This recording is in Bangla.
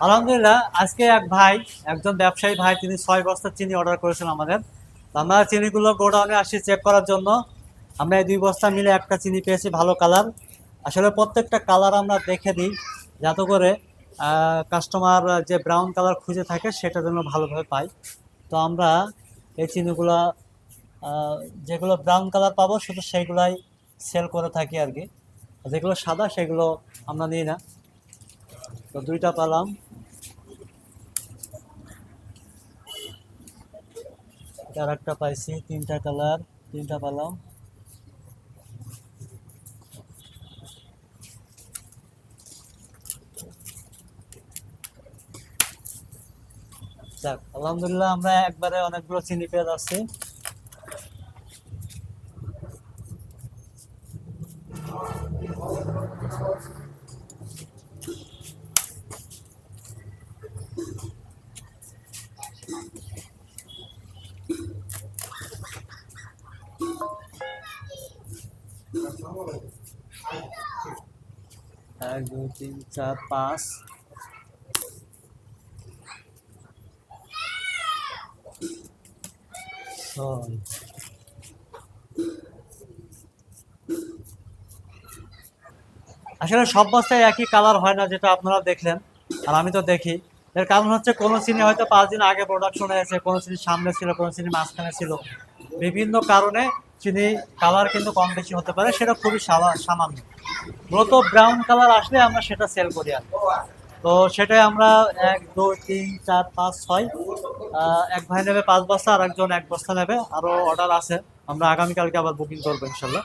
আলহামদুলিল্লাহ, আজকে একজন ব্যবসায়ী ভাই, তিনি 6 বস্তা চিনি অর্ডার করেছেন আমাদের। তো আমরা চিনিগুলো গোডাউনে আসি চেক করার জন্য। আমরা এই 2 বস্তা মিলে একটা চিনি পেয়েছি ভালো কালার। আসলে প্রত্যেকটা কালার আমরা দেখে দিই, যাতে করে কাস্টমার যে ব্রাউন কালার খুঁজে থাকে সেটা যেন ভালোভাবে পায়। তো আমরা এই চিনিগুলা আহ, যেগুলো ব্রাউন কালার পাবো শুধু সেইগুলাই সেল করে থাকি আর কি। যেগুলো সাদা সেগুলো আমরা নিই না। তো 2টা পেলাম। আর একটা পাইছি, 3টা কালার, 3টা পেলাম। যাক, আলহামদুলিল্লাহ, আমরা একবারে অনেকগুলো চিনি পেয়ে যাচ্ছি। 1 2 3 4 5 6। আসলে সব বস্তায় একই কালার হয় না, যেটা আপনারা দেখলেন আর আমি তো দেখি। এর কারণ হচ্ছে কোনো চিনি হয়তো 5 দিন আগে প্রোডাকশন হয়েছে, কোনো চিনি সামনে ছিল, কোনো চিনি মাঝখানে ছিল। বিভিন্ন কারণে চিনি কালার কিন্তু কম বেশি হতে পারে, সেটা খুবই সামান্য। মূলত ব্রাউন কালার আসলে আমরা সেটা সেল করি আর কি। তো সেটাই আমরা 1 2 3 4 5 6 এক ভাই নেবে 5 বস্তা, আর একজন 1 বস্তা নেবে। আরো অর্ডার আছে, আমরা আগামীকালকে আবার বুকিং করবো ইনশাল্লাহ।